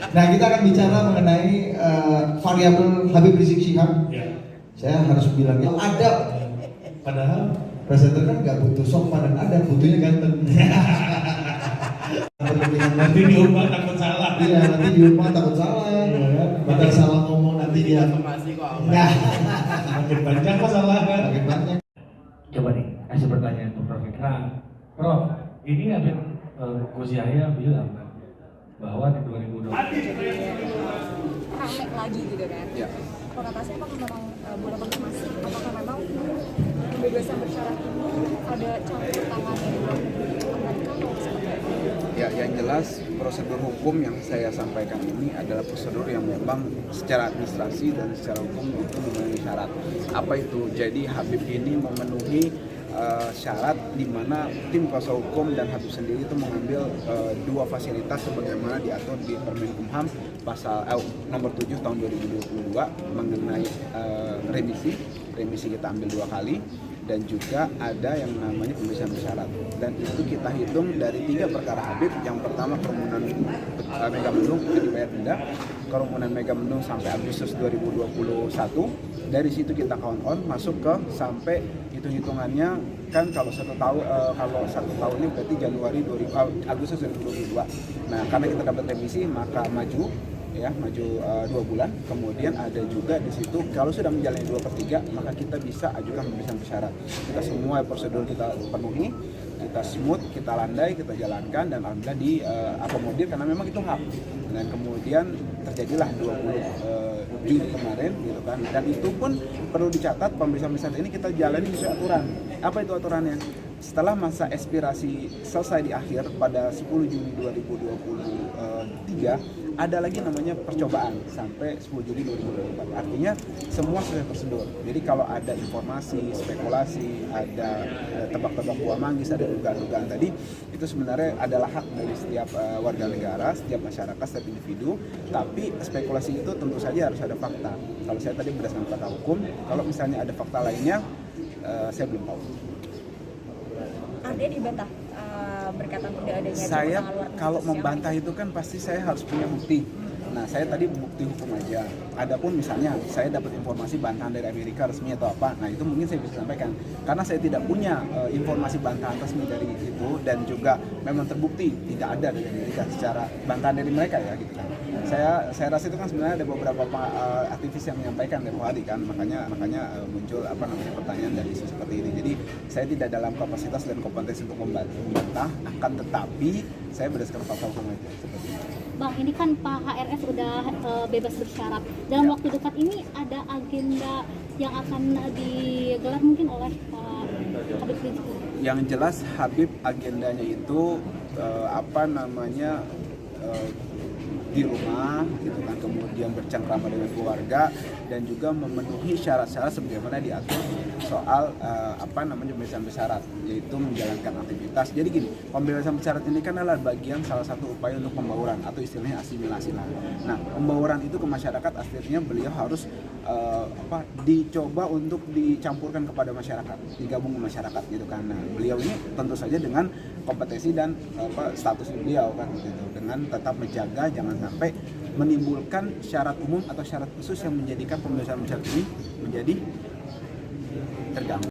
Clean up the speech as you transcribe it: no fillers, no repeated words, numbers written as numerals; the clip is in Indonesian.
Nah, kita akan bicara mengenai variabel Habib Rizik Syihab. Ya. Saya harus bilang ada. Padahal Presenter kan nggak butuh sopan dan ada, butuhnya ganteng. nanti di rumah takut salah. Iya, nanti di rumah takut salah. Kita salah ngomong nanti dia. Nah, Makin banyak kok salah kan. makin banyak. Coba nih, kasih pertanyaan untuk Prof. Nah, Prof, ini Habib Gus Yahya bilang kan bahwa di 2020 rame lagi gitu kan. Ya. Kalau kata saya apakah memang boleh konfirmasi apakah memang pembebasan bersyarat ini ada campur tangan dari luar negeri Amerika atau seperti apa? Ya, yang jelas prosedur hukum yang saya sampaikan ini adalah prosedur yang memang secara administrasi dan secara hukum itu memenuhi syarat. Apa itu? Jadi Habib ini memenuhi syarat di mana tim kuasa hukum dan Habib sendiri itu mengambil dua fasilitas sebagaimana diatur di Permenkumham pasal nomor 7 tahun 2022 mengenai remisi kita ambil 2 kali, dan juga ada yang namanya pembebasan bersyarat, dan itu kita hitung dari 3 perkara Habib. Yang pertama kerumunan Megamendung dibayar denda, kerumunan Megamendung sampai Agustus 2021, dari situ kita count on masuk ke sampai hitung-hitungannya kan kalau 1 tahun kalau 1 tahun ini berarti Agustus 2022. Nah, karena kita dapat remisi maka maju 2 bulan. Kemudian ada juga di situ kalau sudah menjalani 2/3 maka kita bisa ajukan pembebasan bersyarat. Kita semua prosedur kita penuhi, kita smooth, kita landai, kita jalankan, dan alhamdulillah diakomodir karena memang itu hak. Dan kemudian terjadilah 20 Juni kemarin gitu kan, dan itu pun perlu dicatat pembebasan bersyarat ini kita jalani sesuai aturan. Apa itu aturannya? Setelah masa ekspirasi selesai di akhir pada 10 Juni 2023 ada lagi namanya percobaan sampai 10 Juli 2024. Artinya semua sesuai prosedur. Jadi kalau ada informasi, spekulasi, ada tebak-tebak buah manggis, ada dugaan-dugaan tadi, itu sebenarnya adalah hak dari setiap warga negara, setiap masyarakat, setiap individu. Tapi spekulasi itu tentu saja harus ada fakta. Kalau saya tadi berdasarkan fakta hukum, kalau misalnya ada fakta lainnya, saya belum tahu. Ada dibantah berkaitan tidak adanya Saya campur tangan luar negeri kalau sosial membantah itu kan pasti saya harus punya bukti. Nah, saya tadi bukti hukum aja. Adapun misalnya saya dapat informasi bantahan dari Amerika resmi atau apa, nah itu mungkin saya bisa sampaikan. Karena saya tidak punya informasi bantahan resmi dari itu, dan juga memang terbukti tidak ada dari Amerika secara bantahan dari mereka ya gitu kan. Saya rasa itu kan sebenarnya ada beberapa aktivis yang menyampaikan tempo hari kan, makanya muncul pertanyaan dari isu seperti ini. Jadi saya tidak dalam kapasitas dan kompetensi untuk membantah, akan tetapi saya berdasarkan fakta hukum aja seperti itu. Bang, ini kan Pak HRS udah bebas bersyarat. Dalam waktu dekat ini ada agenda yang akan digelar mungkin oleh Pak Habib Rizik? Yang jelas Habib agendanya itu di rumah gitu kan, kemudian bercengkrama dengan keluarga, dan juga memenuhi syarat-syarat sebagaimana diatur soal pembebasan bersyarat, yaitu menjalankan aktivitas. Jadi gini, pembebasan bersyarat ini kan adalah bagian salah satu upaya untuk pembauran atau istilahnya asimilasi lah. Nah, pembauran itu ke masyarakat akhirnya beliau harus dicoba untuk dicampurkan kepada masyarakat, digabung ke masyarakat gitu kan. Nah, beliau ini tentu saja dengan kompetensi dan status beliau kan gitu, dengan tetap menjaga jangan sampai menimbulkan syarat umum atau syarat khusus yang menjadikan pembebasan bersyarat ini menjadi terganggu.